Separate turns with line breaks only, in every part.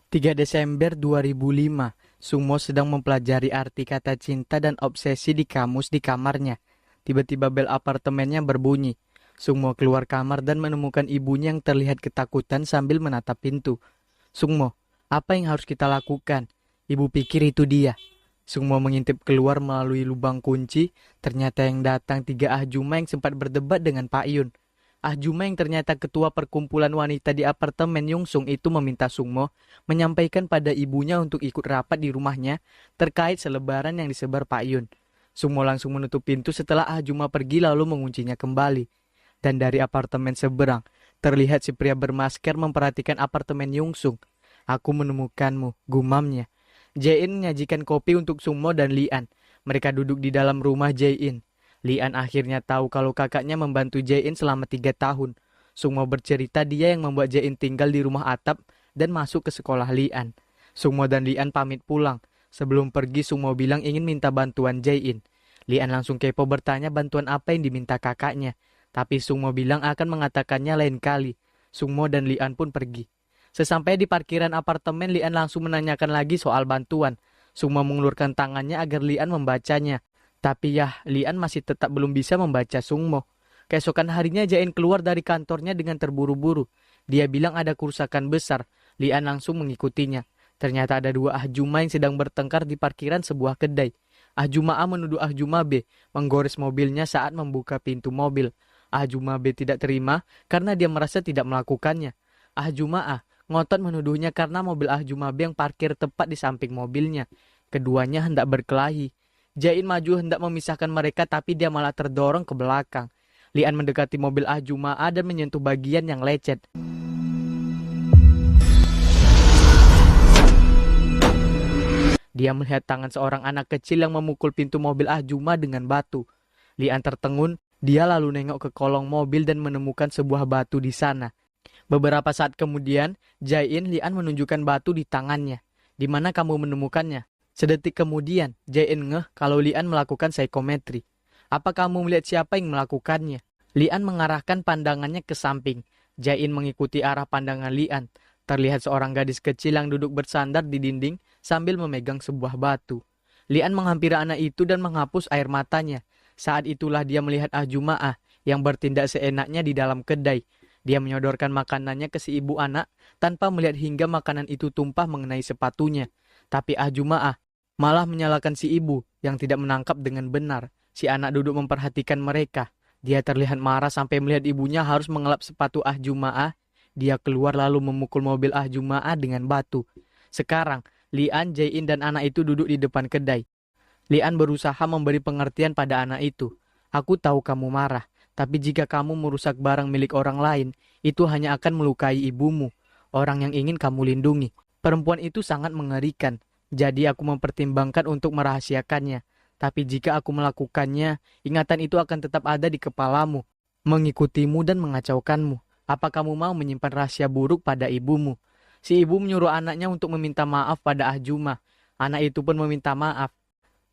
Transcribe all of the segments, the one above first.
3 Desember 2005, Sungmo sedang mempelajari arti kata cinta dan obsesi di kamus di kamarnya. Tiba-tiba bel apartemennya berbunyi. Sungmo keluar kamar dan menemukan ibunya yang terlihat ketakutan sambil menatap pintu. Sungmo, apa yang harus kita lakukan? Ibu pikir itu dia. Sungmo mengintip keluar melalui lubang kunci. Ternyata yang datang 3 ahjuma yang sempat berdebat dengan Pak Yun. Ahjuma yang ternyata ketua perkumpulan wanita di apartemen Yungsung itu meminta Sungmo menyampaikan pada ibunya untuk ikut rapat di rumahnya terkait selebaran yang disebar Pak Yun. Sungmo langsung menutup pintu setelah Ahjuma pergi lalu menguncinya kembali. Dan dari apartemen seberang, terlihat si pria bermasker memperhatikan apartemen Yungsung. Aku menemukanmu, gumamnya. Jae-in menyajikan kopi untuk Sungmo dan Lian. Mereka duduk di dalam rumah Jae-in. Lian akhirnya tahu kalau kakaknya membantu Jae-in selama 3 tahun. Sungmo bercerita dia yang membuat Jae-in tinggal di rumah atap dan masuk ke sekolah Lian. Sungmo dan Lian pamit pulang. Sebelum pergi, Sungmo bilang ingin minta bantuan Jae-in. Lian langsung kepo bertanya bantuan apa yang diminta kakaknya. Tapi Sungmo bilang akan mengatakannya lain kali. Sungmo dan Lian pun pergi. Sesampai di parkiran apartemen, Lian langsung menanyakan lagi soal bantuan. Sungmo mengulurkan tangannya agar Lian membacanya. Tapi ya, Lian masih tetap belum bisa membaca Sungmo. Keesokan harinya Jae-in keluar dari kantornya dengan terburu-buru. Dia bilang ada kerusakan besar. Lian langsung mengikutinya. Ternyata ada 2 ahjuma yang sedang bertengkar di parkiran sebuah kedai. Ahjuma A menuduh ahjuma B menggores mobilnya saat membuka pintu mobil. Ahjuma B tidak terima karena dia merasa tidak melakukannya. Ahjuma A ngotot menuduhnya karena mobil ahjuma B yang parkir tepat di samping mobilnya. Keduanya hendak berkelahi. Jae-in maju hendak memisahkan mereka tapi dia malah terdorong ke belakang. Lian mendekati mobil ahjuma A dan menyentuh bagian yang lecet. Dia melihat tangan seorang anak kecil yang memukul pintu mobil ahjuma dengan batu. Lian tertengun, dia lalu nengok ke kolong mobil dan menemukan sebuah batu di sana. Beberapa saat kemudian, Jae-in Lian menunjukkan batu di tangannya. Di mana kamu menemukannya? Sedetik kemudian, Jae-in ngeh kalau Lian melakukan psikometri. Apa kamu melihat siapa yang melakukannya? Lian mengarahkan pandangannya ke samping. Jae-in mengikuti arah pandangan Lian. Terlihat seorang gadis kecil yang duduk bersandar di dinding sambil memegang sebuah batu. Lian menghampiri anak itu dan menghapus air matanya. Saat itulah dia melihat ahjuma A yang bertindak seenaknya di dalam kedai. Dia menyodorkan makanannya ke si ibu anak tanpa melihat hingga makanan itu tumpah mengenai sepatunya. Tapi ahjuma A malah menyalahkan si ibu yang tidak menangkap dengan benar. Si anak duduk memperhatikan mereka. Dia terlihat marah sampai melihat ibunya harus mengelap sepatu ahjuma A. Dia keluar lalu memukul mobil ahjuma A dengan batu. Sekarang, Lian, Jae-in dan anak itu duduk di depan kedai. Lian berusaha memberi pengertian pada anak itu. Aku tahu kamu marah, tapi jika kamu merusak barang milik orang lain, itu hanya akan melukai ibumu, orang yang ingin kamu lindungi. Perempuan itu sangat mengerikan. Jadi aku mempertimbangkan untuk merahasiakannya. Tapi jika aku melakukannya, ingatan itu akan tetap ada di kepalamu, mengikutimu dan mengacaukanmu. Apa kamu mau menyimpan rahasia buruk pada ibumu? Si ibu menyuruh anaknya untuk meminta maaf pada ahjuma. Anak itu pun meminta maaf.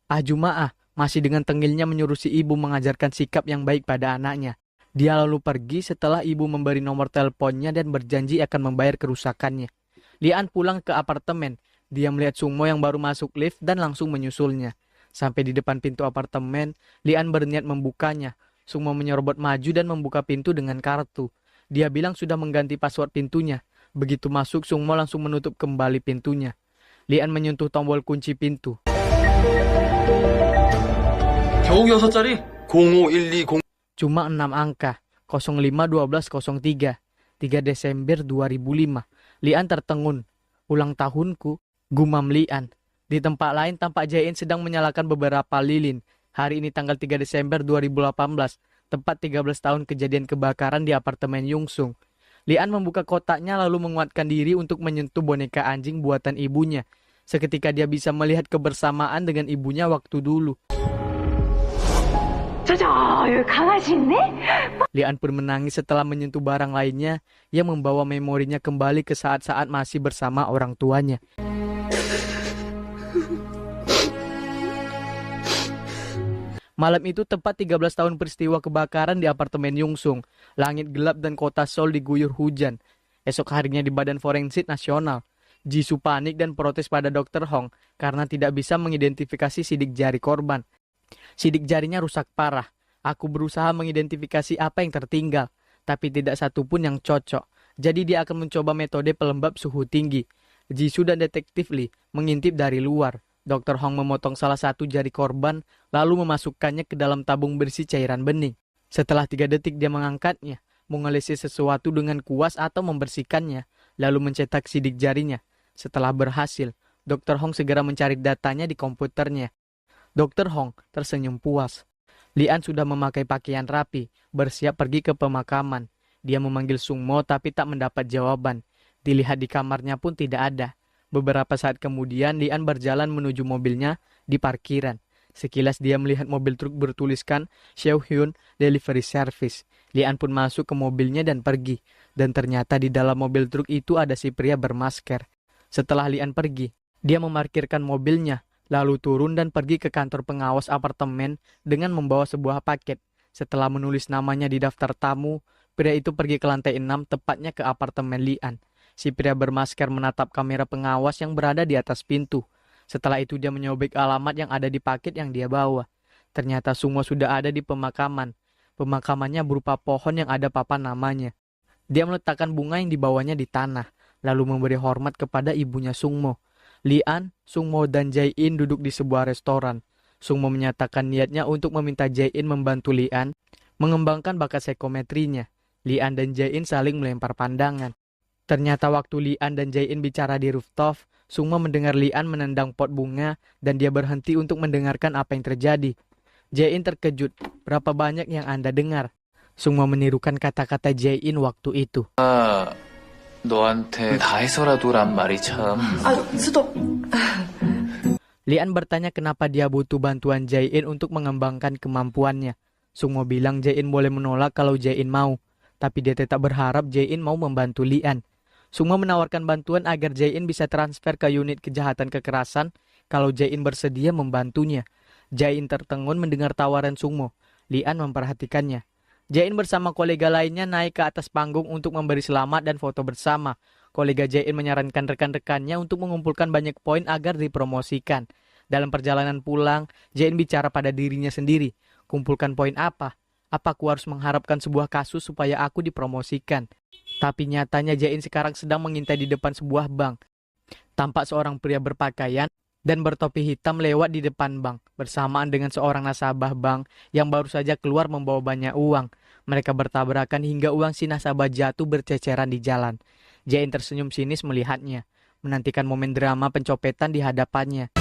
Ahjuma masih dengan tengilnya menyuruh si ibu mengajarkan sikap yang baik pada anaknya. Dia lalu pergi setelah ibu memberi nomor teleponnya dan berjanji akan membayar kerusakannya. Lian pulang ke apartemen. Dia melihat Sungmo yang baru masuk lift dan langsung menyusulnya. Sampai di depan pintu apartemen, Lian berniat membukanya. Sungmo menyerobot maju dan membuka pintu dengan kartu. Dia bilang sudah mengganti password pintunya. Begitu masuk, Sungmo langsung menutup kembali pintunya. Lian menyentuh tombol kunci pintu.
겨우 6자리 05120
Cuma 6 angka, 051203, 3 Desember 2005. Lian tertengun. Ulang tahunku, gumam Lian. Di tempat lain tampak Jae-in sedang menyalakan beberapa lilin. Hari ini tanggal 3 Desember 2018, tepat 13 tahun kejadian kebakaran di apartemen Yungsung. Lian membuka kotaknya lalu menguatkan diri untuk menyentuh boneka anjing buatan ibunya. Seketika dia bisa melihat kebersamaan dengan ibunya waktu dulu. Lian pun menangis setelah menyentuh barang lainnya yang membawa memorinya kembali ke saat-saat masih bersama orang tuanya. Malam itu tepat 13 tahun peristiwa kebakaran di apartemen Yungsung. Langit gelap dan kota Seoul diguyur hujan. Esok harinya di Badan Forensik Nasional, Jisoo panik dan protes pada Dr. Hong karena tidak bisa mengidentifikasi sidik jari korban. Sidik jarinya rusak parah. Aku berusaha mengidentifikasi apa yang tertinggal, tapi tidak satu pun yang cocok. Jadi dia akan mencoba metode pelembab suhu tinggi. Jisoo dan detektif Lee mengintip dari luar. Dr. Hong memotong salah satu jari korban, lalu memasukkannya ke dalam tabung berisi cairan bening. Setelah 3 detik dia mengangkatnya, mengelesi sesuatu dengan kuas atau membersihkannya, lalu mencetak sidik jarinya. Setelah berhasil, Dr. Hong segera mencari datanya di komputernya. Dr. Hong tersenyum puas. Lian sudah memakai pakaian rapi, bersiap pergi ke pemakaman. Dia memanggil Sung Mo tapi tak mendapat jawaban. Dilihat di kamarnya pun tidak ada. Beberapa saat kemudian, Lian berjalan menuju mobilnya di parkiran. Sekilas dia melihat mobil truk bertuliskan Seohyun Delivery Service. Lian pun masuk ke mobilnya dan pergi. Dan ternyata di dalam mobil truk itu ada si pria bermasker. Setelah Lian pergi, dia memarkirkan mobilnya, lalu turun dan pergi ke kantor pengawas apartemen dengan membawa sebuah paket. Setelah menulis namanya di daftar tamu, pria itu pergi ke lantai 6, tepatnya ke apartemen Lian. Si pria bermasker menatap kamera pengawas yang berada di atas pintu. Setelah itu dia menyobek alamat yang ada di paket yang dia bawa. Ternyata semua sudah ada di pemakaman. Pemakamannya berupa pohon yang ada papan namanya. Dia meletakkan bunga yang dibawanya di tanah, lalu memberi hormat kepada ibunya Sungmo. Lian, Sungmo, dan Jae-in duduk di sebuah restoran. Sungmo menyatakan niatnya untuk meminta Jae-in membantu Lian mengembangkan bakat psikometrinya. Lian dan Jae-in saling melempar pandangan. Ternyata waktu Lian dan Jae-in bicara di rooftop, Sungmo mendengar Lian menendang pot bunga dan dia berhenti untuk mendengarkan apa yang terjadi. Jae-in terkejut, berapa banyak yang Anda dengar? Sungmo menirukan kata-kata Jae-in waktu itu.
너한테 다 해서라도란 말이 참.
스톱.
Lian bertanya kenapa dia butuh bantuan Jae-in untuk mengembangkan kemampuannya. Sungmo bilang Jae-in boleh menolak kalau Jae-in mau, tapi dia tetap berharap Jae-in mau membantu Lian. Sungmo menawarkan bantuan agar Jae-in bisa transfer ke unit kejahatan kekerasan kalau Jae-in bersedia membantunya. Jae-in tertegun mendengar tawaran Sungmo. Lian memperhatikannya. Jae-in bersama kolega lainnya naik ke atas panggung untuk memberi selamat dan foto bersama. Kolega Jae-in menyarankan rekan-rekannya untuk mengumpulkan banyak poin agar dipromosikan. Dalam perjalanan pulang, Jae-in bicara pada dirinya sendiri. Kumpulkan poin apa? Apa aku harus mengharapkan sebuah kasus supaya aku dipromosikan? Tapi nyatanya Jae-in sekarang sedang mengintai di depan sebuah bank. Tampak seorang pria berpakaian dan bertopi hitam lewat di depan bank bersamaan dengan seorang nasabah bank yang baru saja keluar membawa banyak uang. Mereka bertabrakan hingga uang si nasabah jatuh berceceran di jalan. Jae-in tersenyum sinis melihatnya, menantikan momen drama pencopetan di hadapannya.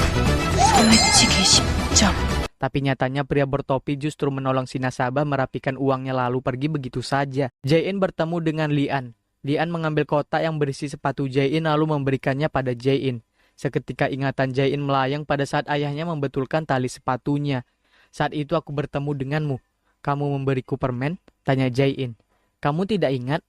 Tapi nyatanya pria bertopi justru menolong si nasabah merapikan uangnya lalu pergi begitu saja. Jae-in bertemu dengan Lian. Lian mengambil kotak yang berisi sepatu Jae-in lalu memberikannya pada Jae-in. Seketika ingatan Jae-in melayang pada saat ayahnya membetulkan tali sepatunya. Saat itu aku bertemu denganmu. Kamu memberiku permen? Tanya Jae-in. Kamu tidak ingat?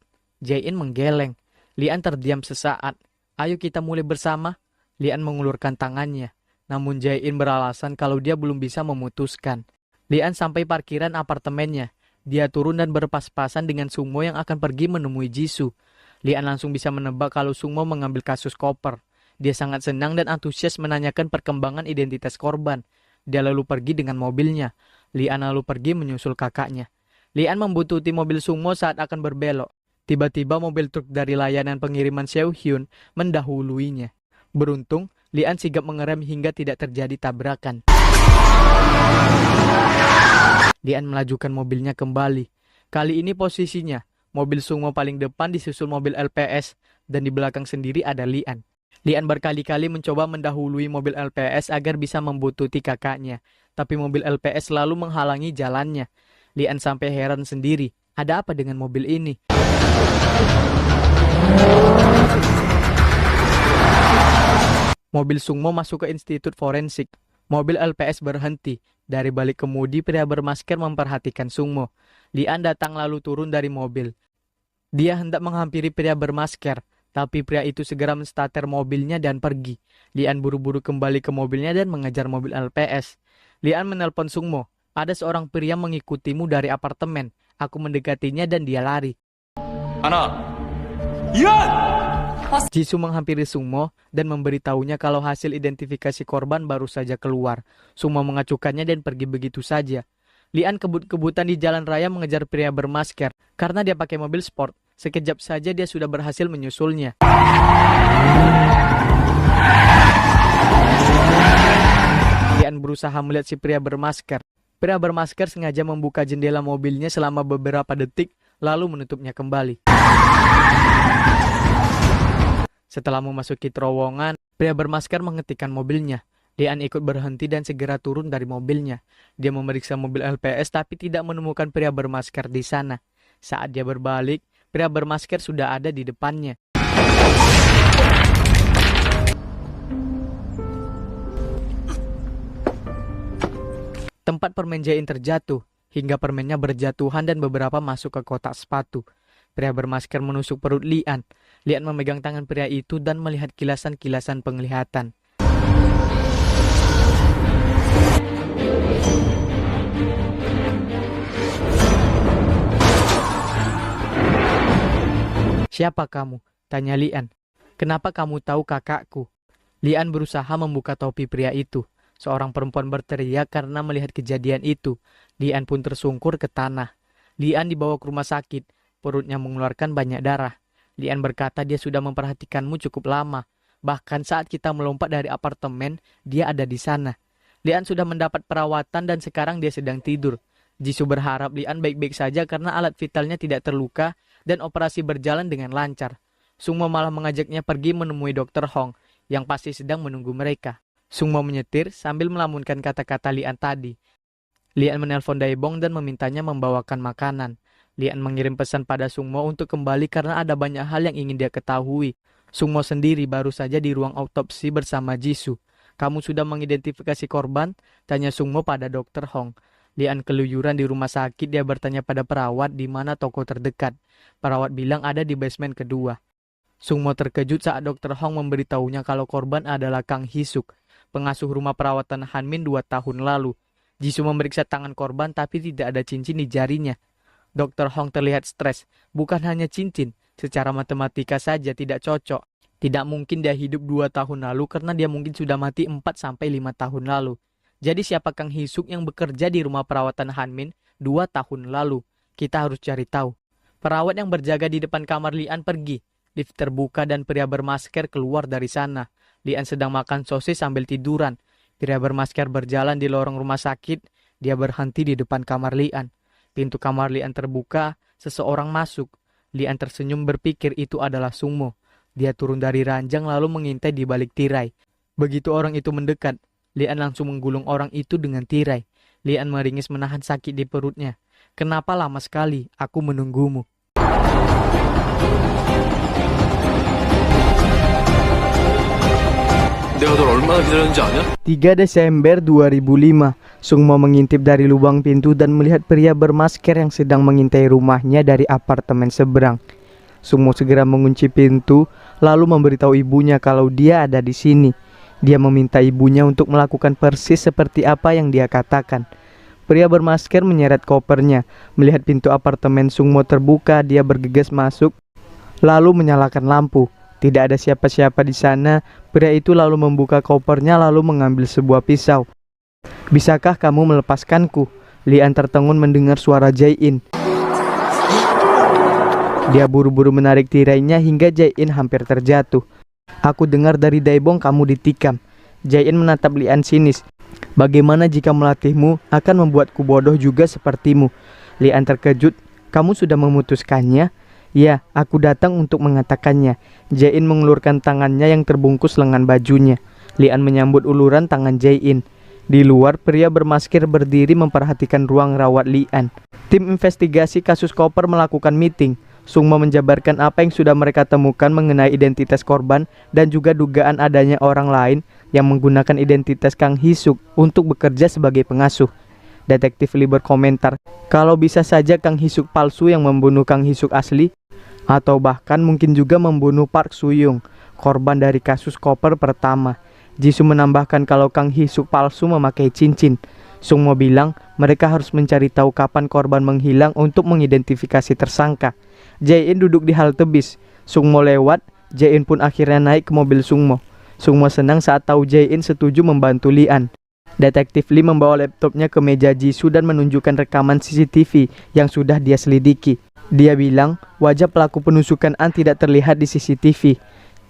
Jae-in menggeleng. Lian terdiam sesaat. Ayo kita mulai bersama. Lian mengulurkan tangannya. Namun Jae-in beralasan kalau dia belum bisa memutuskan. Lian sampai parkiran apartemennya. Dia turun dan berpas-pasan dengan Sungmo yang akan pergi menemui Jisoo. Lian langsung bisa menebak kalau Sungmo mengambil kasus koper. Dia sangat senang dan antusias menanyakan perkembangan identitas korban. Dia lalu pergi dengan mobilnya. Lian lalu pergi menyusul kakaknya. Lian membuntuti mobil Sungmo saat akan berbelok. Tiba-tiba mobil truk dari layanan pengiriman Seohyun mendahuluinya. Beruntung, Lian sigap mengerem hingga tidak terjadi tabrakan. Lian melajukan mobilnya kembali. Kali ini posisinya, mobil Sungmo paling depan disusul mobil LPS dan di belakang sendiri ada Lian. Lian berkali-kali mencoba mendahului mobil LPS agar bisa membuntuti kakaknya, tapi mobil LPS selalu menghalangi jalannya. Lian sampai heran sendiri, ada apa dengan mobil ini? Mobil Sungmo masuk ke institut forensik. Mobil LPS berhenti. Dari balik kemudi, pria bermasker memperhatikan Sungmo. Lian datang lalu turun dari mobil. Dia hendak menghampiri pria bermasker, tapi pria itu segera menstarter mobilnya dan pergi. Lian buru-buru kembali ke mobilnya dan mengejar mobil LPS. Lian menelpon Sungmo. Ada seorang pria mengikutimu dari apartemen. Aku mendekatinya dan dia lari.
하나, 이안!
Jisoo menghampiri Sungmo dan memberitahunya kalau hasil identifikasi korban baru saja keluar. Sungmo mengacuhkannya dan pergi begitu saja. Lian kebut-kebutan di jalan raya mengejar pria bermasker karena dia pakai mobil sport. Sekejap saja dia sudah berhasil menyusulnya. Lian berusaha melihat si pria bermasker. Pria bermasker sengaja membuka jendela mobilnya selama beberapa detik, lalu menutupnya kembali. Setelah memasuki terowongan, pria bermasker menghentikan mobilnya. Lian ikut berhenti dan segera turun dari mobilnya. Dia memeriksa mobil LPS tapi tidak menemukan pria bermasker di sana. Saat dia berbalik, pria bermasker sudah ada di depannya. Tempat permen Jae-in terjatuh, hingga permennya berjatuhan dan beberapa masuk ke kotak sepatu. Pria bermasker menusuk perut Lian. Lian memegang tangan pria itu dan melihat kilasan-kilasan penglihatan. "Siapa kamu?" tanya Lian. "Kenapa kamu tahu kakakku?" Lian berusaha membuka topi pria itu. Seorang perempuan berteriak karena melihat kejadian itu. Lian pun tersungkur ke tanah. Lian dibawa ke rumah sakit. Perutnya mengeluarkan banyak darah. Lian berkata dia sudah memperhatikanmu cukup lama. Bahkan saat kita melompat dari apartemen, dia ada di sana. Lian sudah mendapat perawatan dan sekarang dia sedang tidur. Jisoo berharap Lian baik-baik saja karena alat vitalnya tidak terluka dan operasi berjalan dengan lancar. Sungmo malah mengajaknya pergi menemui Dr. Hong yang pasti sedang menunggu mereka. Sungmo menyetir sambil melamunkan kata-kata Lian tadi. Lian menelpon Daebong dan memintanya membawakan makanan. Lian mengirim pesan pada Sungmo untuk kembali karena ada banyak hal yang ingin dia ketahui. Sungmo sendiri baru saja di ruang autopsi bersama Jisoo. "Kamu sudah mengidentifikasi korban?" tanya Sungmo pada Dr. Hong. Lian keluyuran di rumah sakit. Dia bertanya pada perawat di mana toko terdekat. Perawat bilang ada di basement kedua. Sungmo terkejut saat Dr. Hong memberitahunya kalau korban adalah Kang Hisuk, pengasuh rumah perawatan Hanmin 2 tahun lalu. Jisoo memeriksa tangan korban tapi tidak ada cincin di jarinya. Dr. Hong terlihat stres. Bukan hanya cincin, secara matematika saja tidak cocok. Tidak mungkin dia hidup 2 tahun lalu karena dia mungkin sudah mati 4-5 tahun lalu. Jadi siapa Kang Hisuk yang bekerja di rumah perawatan Hanmin 2 tahun lalu? Kita harus cari tahu. Perawat yang berjaga di depan kamar Lian pergi. Lift terbuka dan pria bermasker keluar dari sana. Lian sedang makan sosis sambil tiduran. Pria bermasker berjalan di lorong rumah sakit. Dia berhenti di depan kamar Lian. Pintu kamar Lian terbuka, seseorang masuk. Lian tersenyum berpikir itu adalah Sungmo. Dia turun dari ranjang lalu mengintai di balik tirai. Begitu orang itu mendekat, Lian langsung menggulung orang itu dengan tirai. Lian meringis menahan sakit di perutnya. "Kenapa lama sekali? Aku menunggumu."
내가 널 얼마나 기다렸는지 아냐?
3 Desember 2005, Sungmo mengintip dari lubang pintu dan melihat pria bermasker yang sedang mengintai rumahnya dari apartemen seberang. Sungmo segera mengunci pintu, lalu memberitahu ibunya kalau dia ada di sini. Dia meminta ibunya untuk melakukan persis seperti apa yang dia katakan. Pria bermasker menyeret kopernya. Melihat pintu apartemen Sungmo terbuka, dia bergegas masuk, lalu menyalakan lampu. Tidak ada siapa-siapa di sana. Pria itu lalu membuka kopernya lalu mengambil sebuah pisau. "Bisakah kamu melepaskanku?" Lian tertegun mendengar suara Jae-in. Dia buru-buru menarik tirainya hingga Jae-in hampir terjatuh. "Aku dengar dari Daebong kamu ditikam." Jae-in menatap Lian sinis. "Bagaimana jika melatihmu akan membuatku bodoh juga sepertimu?" Lian terkejut. "Kamu sudah memutuskannya?" "Ya, aku datang untuk mengatakannya." Jae-in mengelurkan tangannya yang terbungkus lengan bajunya. Lian menyambut uluran tangan Jae-in. Di luar, pria bermasker berdiri memperhatikan ruang rawat Lian. Tim investigasi kasus koper melakukan meeting. Sungmo menjabarkan apa yang sudah mereka temukan mengenai identitas korban dan juga dugaan adanya orang lain yang menggunakan identitas Kang Hisuk untuk bekerja sebagai pengasuh. Detektif Lee berkomentar, kalau bisa saja Kang Hisuk palsu yang membunuh Kang Hisuk asli, atau bahkan mungkin juga membunuh Park Soo-young, korban dari kasus koper pertama. Jisoo menambahkan kalau Kang Hisuk palsu memakai cincin. Sungmo bilang mereka harus mencari tahu kapan korban menghilang untuk mengidentifikasi tersangka. Jae-in duduk di halte bis. Sungmo lewat. Jae-in pun akhirnya naik ke mobil Sungmo. Sungmo senang saat tahu Jae-in setuju membantu Lee-an. Detektif Lee membawa laptopnya ke meja Jisoo dan menunjukkan rekaman CCTV yang sudah dia selidiki. Dia bilang wajah pelaku penusukan An tidak terlihat di CCTV.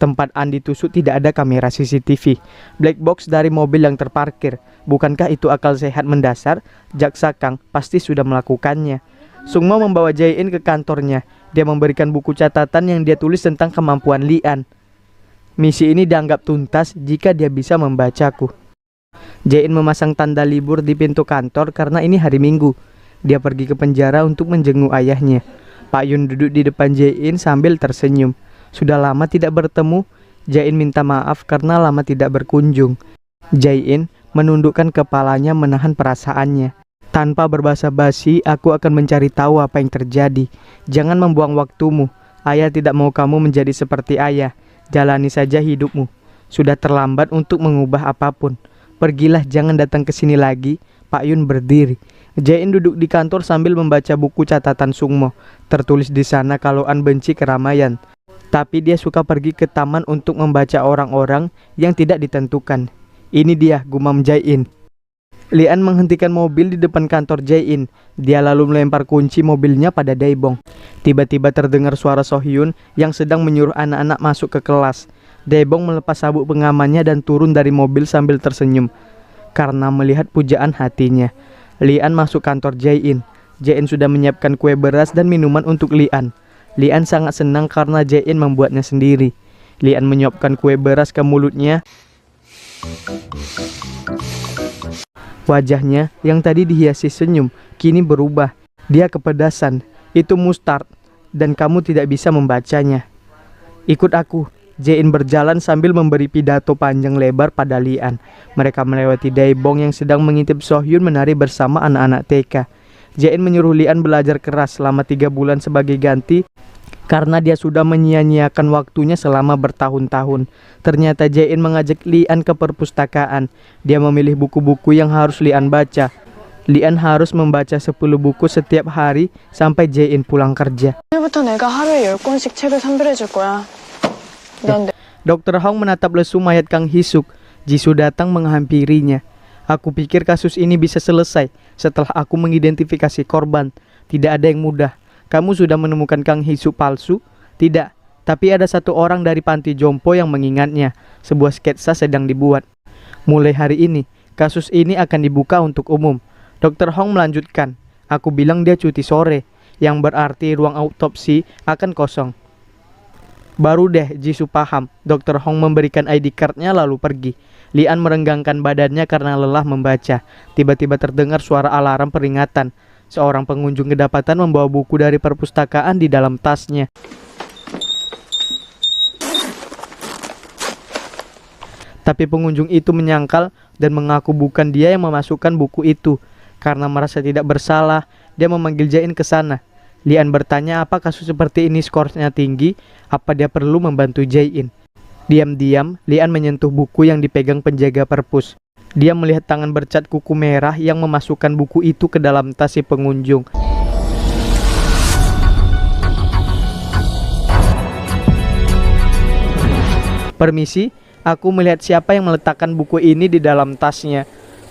Tempat An ditusuk tidak ada kamera CCTV. Black box dari mobil yang terparkir. Bukankah itu akal sehat mendasar? Jaksa Kang pasti sudah melakukannya. Sungmo membawa Jae-in ke kantornya. Dia memberikan buku catatan yang dia tulis tentang kemampuan Lee-an. Misi ini dianggap tuntas jika dia bisa membacaku. Jae-in memasang tanda libur di pintu kantor karena ini hari Minggu. Dia pergi ke penjara untuk menjenguk ayahnya. Pak Yun duduk di depan Jae-in sambil tersenyum. Sudah lama tidak bertemu. Jae-in minta maaf karena lama tidak berkunjung. Jae-in menundukkan kepalanya menahan perasaannya. Tanpa berbasa-basi, aku akan mencari tahu apa yang terjadi. Jangan membuang waktumu. Ayah tidak mau kamu menjadi seperti ayah. Jalani saja hidupmu. Sudah terlambat untuk mengubah apapun. Pergilah, jangan datang ke sini lagi. Pak Yun berdiri. Jae-in duduk di kantor sambil membaca buku catatan Sungmo. Tertulis di sana kalau An benci keramaian. Tapi dia suka pergi ke taman untuk membaca orang-orang yang tidak ditentukan. Ini dia, gumam Jae-in. Lee-an menghentikan mobil di depan kantor Jae-in. Dia lalu melempar kunci mobilnya pada Daebong. Tiba-tiba terdengar suara Sohyun yang sedang menyuruh anak-anak masuk ke kelas. Daebong melepas sabuk pengamannya dan turun dari mobil sambil tersenyum karena melihat pujaan hatinya. Lee-an masuk kantor Jae-in. Jae-in sudah menyiapkan kue beras dan minuman untuk Lee-an. Lee-an sangat senang karena Jae-in membuatnya sendiri. Lee-an menyuapkan kue beras ke mulutnya. Wajahnya yang tadi dihiasi senyum kini berubah. Dia kepedasan. Itu mustard dan kamu tidak bisa membacanya. Ikut aku. Jae-in berjalan sambil memberi pidato panjang lebar pada Lee-an. Mereka melewati Daebong yang sedang mengintip Sohyun menari bersama anak-anak TK. Jae-in menyuruh Lee-an belajar keras selama 3 bulan sebagai ganti karena dia sudah menyia-nyiakan waktunya selama bertahun-tahun. Ternyata Jae-in mengajak Lee-an ke perpustakaan. Dia memilih buku-buku yang harus Lee-an baca. Lee-an harus membaca 10 buku setiap hari sampai Jae-in pulang kerja.
오늘부터 내가 하루에 10권씩 책을 선별해줄 거야.
Dr. Hong menatap lesu mayat Kang Hisuk. Jisoo datang menghampirinya. Aku pikir kasus ini bisa selesai setelah aku mengidentifikasi korban. Tidak ada yang mudah. Kamu sudah menemukan Kang Hisuk palsu? Tidak, tapi ada satu orang dari panti jompo yang mengingatnya. Sebuah sketsa sedang dibuat. Mulai hari ini, kasus ini akan dibuka untuk umum. Dr. Hong melanjutkan. Aku bilang dia cuti sore, yang berarti ruang autopsi akan kosong. Baru deh Jisoo paham. Dr. Hong memberikan ID card-nya lalu pergi. Lee-an merenggangkan badannya karena lelah membaca. Tiba-tiba terdengar suara alarm peringatan. Seorang pengunjung kedapatan membawa buku dari perpustakaan di dalam tasnya. Tapi pengunjung itu menyangkal dan mengaku bukan dia yang memasukkan buku itu. Karena merasa tidak bersalah, dia memanggil Jae-in ke sana. Lee-an bertanya apa kasus seperti ini skornya tinggi, apa dia perlu membantu Jae-in. Diam-diam, Lee-an menyentuh buku yang dipegang penjaga perpus. Dia melihat tangan bercat kuku merah yang memasukkan buku itu ke dalam tas si pengunjung. Permisi, aku melihat siapa yang meletakkan buku ini di dalam tasnya.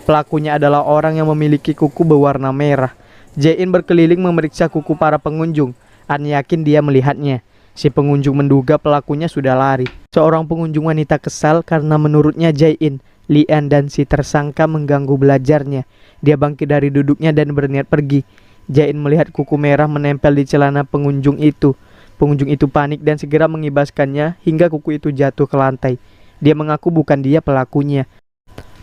Pelakunya adalah orang yang memiliki kuku berwarna merah. Jae-in berkeliling memeriksa kuku para pengunjung. An yakin dia melihatnya. Si pengunjung menduga pelakunya sudah lari. Seorang pengunjung wanita kesal karena menurutnya Jae-in, Lee-an dan si tersangka mengganggu belajarnya. Dia bangkit dari duduknya dan berniat pergi. Jae-in melihat kuku merah menempel di celana pengunjung itu. Pengunjung itu panik dan segera mengibaskannya hingga kuku itu jatuh ke lantai. Dia mengaku bukan dia pelakunya.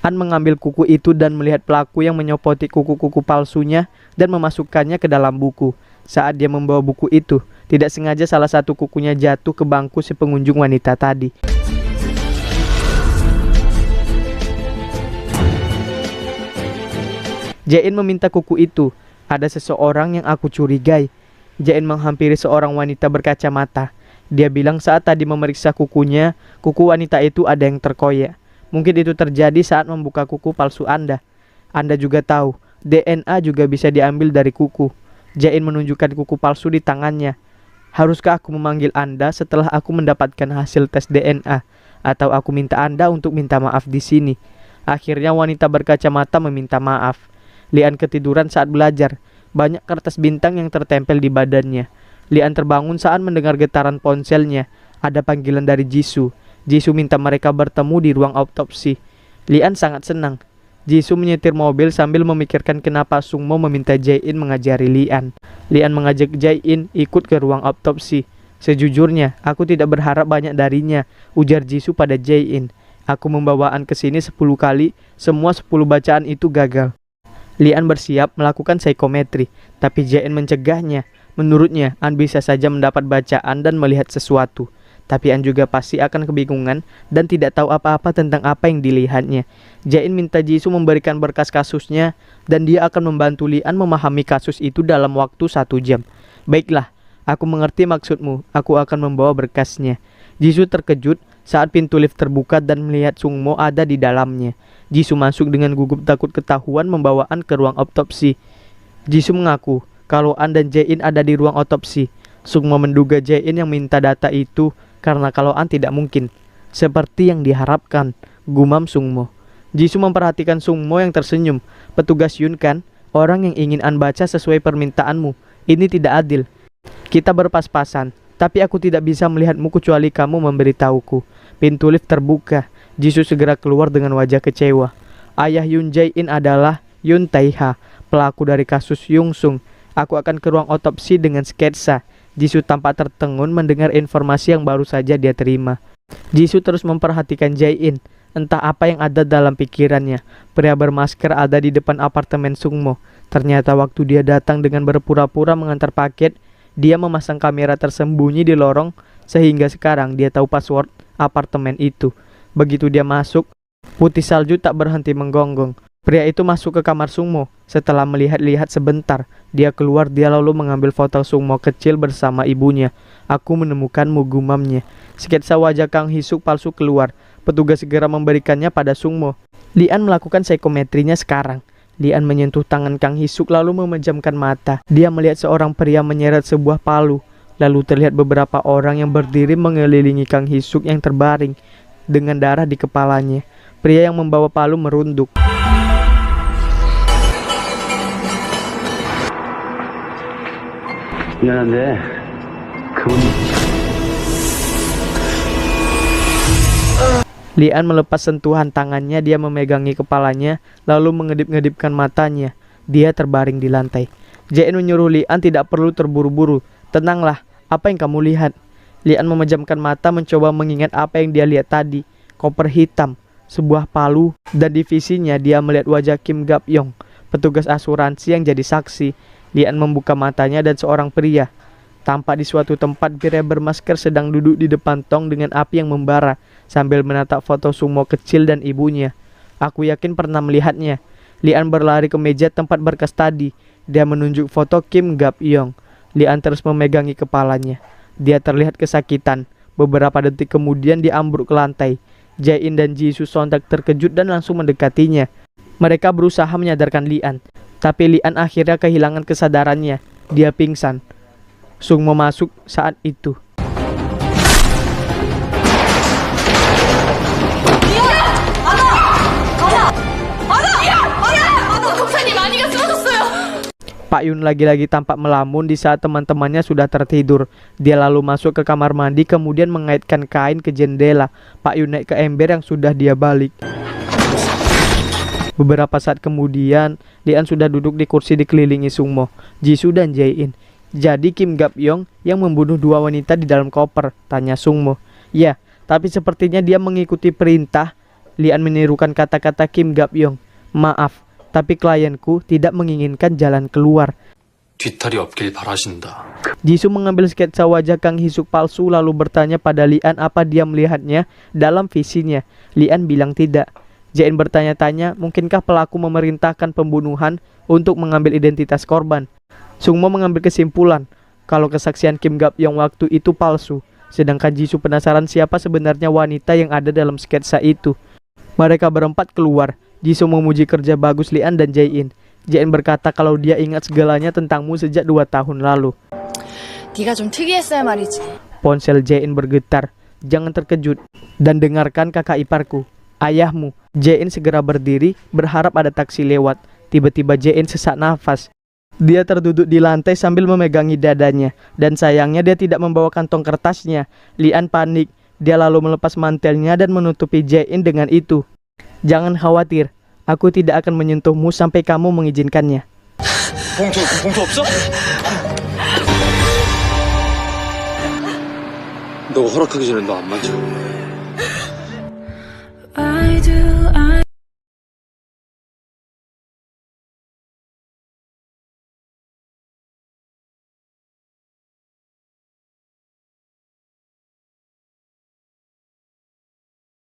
An mengambil kuku itu dan melihat pelaku yang menyopoti kuku-kuku palsunya dan memasukkannya ke dalam buku. Saat dia membawa buku itu, tidak sengaja salah satu kukunya jatuh ke bangku si pengunjung wanita tadi. Jae-in meminta kuku itu. Ada seseorang yang aku curigai. Jae-in menghampiri seorang wanita berkacamata. Dia bilang saat tadi memeriksa kukunya, kuku wanita itu ada yang terkoyak. Mungkin itu terjadi saat membuka kuku palsu Anda. Anda juga tahu, DNA juga bisa diambil dari kuku. Jae-in menunjukkan kuku palsu di tangannya. Haruskah aku memanggil Anda setelah aku mendapatkan hasil tes DNA? Atau aku minta Anda untuk minta maaf di sini? Akhirnya wanita berkacamata meminta maaf. Lian ketiduran saat belajar. Banyak kertas bintang yang tertempel di badannya. Lian terbangun saat mendengar getaran ponselnya. Ada panggilan dari Jisoo. Jisoo minta mereka bertemu di ruang autopsi. Lian sangat senang. Jisoo menyetir mobil sambil memikirkan kenapa Sungmo meminta Jae-in mengajari Lian. Lian mengajak Jae-in ikut ke ruang autopsi. Sejujurnya, aku tidak berharap banyak darinya, ujar Jisoo pada Jae-in. Aku membawa An ke sini 10 kali, semua 10 bacaan itu gagal. Lian bersiap melakukan psikometri, tapi Jae-in mencegahnya. Menurutnya, An bisa saja mendapat bacaan dan melihat sesuatu. Tapi An juga pasti akan kebingungan dan tidak tahu apa-apa tentang apa yang dilihatnya. Jae-in minta Jisoo memberikan berkas kasusnya dan dia akan membantu Lian memahami kasus itu dalam waktu 1 jam. Baiklah, aku mengerti maksudmu, aku akan membawa berkasnya. Jisoo terkejut saat pintu lift terbuka dan melihat Sungmo ada di dalamnya. Jisoo masuk dengan gugup takut ketahuan membawa An ke ruang autopsi. Jisoo mengaku kalau An dan Jae-in ada di ruang autopsi. Sungmo menduga Jae-in yang minta data itu karena kalau An tidak mungkin. Seperti yang diharapkan, gumam Sungmo. Jisoo memperhatikan Sungmo yang tersenyum. Petugas Yun kan, orang yang ingin An baca sesuai permintaanmu. Ini tidak adil. Kita berpas-pasan, tapi aku tidak bisa melihatmu kecuali kamu memberitahuku. Pintu lift terbuka. Jisoo segera keluar dengan wajah kecewa. Ayah Yun Jae-in adalah Yun Tae-ha, pelaku dari kasus Yung Sung. Aku akan ke ruang otopsi dengan sketsa. Jisoo tampak tertegun mendengar informasi yang baru saja dia terima. Jisoo terus memperhatikan Jae-in. Entah apa yang ada dalam pikirannya. Pria bermasker ada di depan apartemen Sungmo. Ternyata waktu dia datang dengan berpura-pura mengantar paket, dia memasang kamera tersembunyi di lorong sehingga sekarang dia tahu password apartemen itu. Begitu dia masuk, putih salju tak berhenti menggonggong. Pria itu masuk ke kamar Sungmo. Setelah melihat-lihat sebentar, dia keluar. Dia lalu mengambil foto Sungmo kecil bersama ibunya. Aku menemukanmu, gumamnya. Sketsa wajah Kang Hisuk palsu keluar. Petugas segera memberikannya pada Sungmo. Lian melakukan psikometrinya sekarang. Lian menyentuh tangan Kang Hisuk lalu memejamkan mata. Dia melihat seorang pria menyeret sebuah palu. Lalu terlihat beberapa orang yang berdiri mengelilingi Kang Hisuk yang terbaring dengan darah di kepalanya. Pria yang membawa palu merunduk.
미안한데 그분이
Lian melepas sentuhan tangannya, dia memegangi kepalanya, lalu mengedip-ngedipkan matanya. Dia terbaring di lantai. Jae-in menyuruh Lian tidak perlu terburu-buru. Tenanglah, apa yang kamu lihat? Lian memejamkan mata mencoba mengingat apa yang dia lihat tadi. Koper hitam, sebuah palu, dan divisinya dia melihat wajah Kim Gap-yong, petugas asuransi yang jadi saksi. Lian membuka matanya dan seorang pria tampak di suatu tempat. Pria bermasker sedang duduk di depan tong dengan api yang membara sambil menatap foto Sungmo kecil dan ibunya. Aku yakin pernah melihatnya. Lian berlari ke meja tempat berkas tadi. Dia menunjuk foto Kim Gap-yong. Lian terus memegangi kepalanya. Dia terlihat kesakitan. Beberapa detik kemudian dia ambruk ke lantai. Jae-in dan Jisoo sontak terkejut dan langsung mendekatinya. Mereka berusaha menyadarkan Lian, tapi Lian akhirnya kehilangan kesadarannya. Dia pingsan. Sungmo masuk saat itu. Pak Yun lagi-lagi tampak melamun di saat teman-temannya sudah tertidur. Dia lalu masuk ke kamar mandi kemudian mengaitkan kain ke jendela. Pak Yun naik ke ember yang sudah dia balik. Beberapa saat kemudian, Lian sudah duduk di kursi dikelilingi Sungmo, Jisoo dan Jae-in. Jadi Kim Gap-yong yang membunuh 2 wanita di dalam koper, tanya Sungmo. Ya, tapi sepertinya dia mengikuti perintah. Lian menirukan kata-kata Kim Gap-yong. Maaf, tapi klienku tidak menginginkan jalan keluar.
뒤탈이 없길 바라신다.
Jisoo mengambil sketsa wajah Kang Hisuk palsu lalu bertanya pada Lian apa dia melihatnya dalam visinya. Lian bilang tidak. Jae-in bertanya-tanya, mungkinkah pelaku memerintahkan pembunuhan untuk mengambil identitas korban? Sungmo mengambil kesimpulan kalau kesaksian Kim Gap-yong waktu itu palsu, sedangkan Jisoo penasaran siapa sebenarnya wanita yang ada dalam sketsa itu. Mereka berempat keluar. Jisoo memuji kerja bagus Lian dan Jae-in. Jae-in berkata kalau dia ingat segalanya tentangmu sejak 2 tahun lalu.
네가 좀 특이했어야 말이지.
Ponsel Jain bergetar. Jangan terkejut dan dengarkan kakak iparku. Ayahmu. Jain segera berdiri berharap ada taksi lewat. Tiba-tiba Jain sesak nafas. Dia terduduk di lantai sambil memegangi dadanya. Dan sayangnya dia tidak membawa kantong kertasnya. Lian panik. Dia lalu melepas mantelnya dan menutupi Jain dengan itu. Jangan khawatir. Aku tidak akan menyentuhmu sampai kamu mengizinkannya.
봉투 없어? 너 허락하기 전에 너 안 만져.
Why do I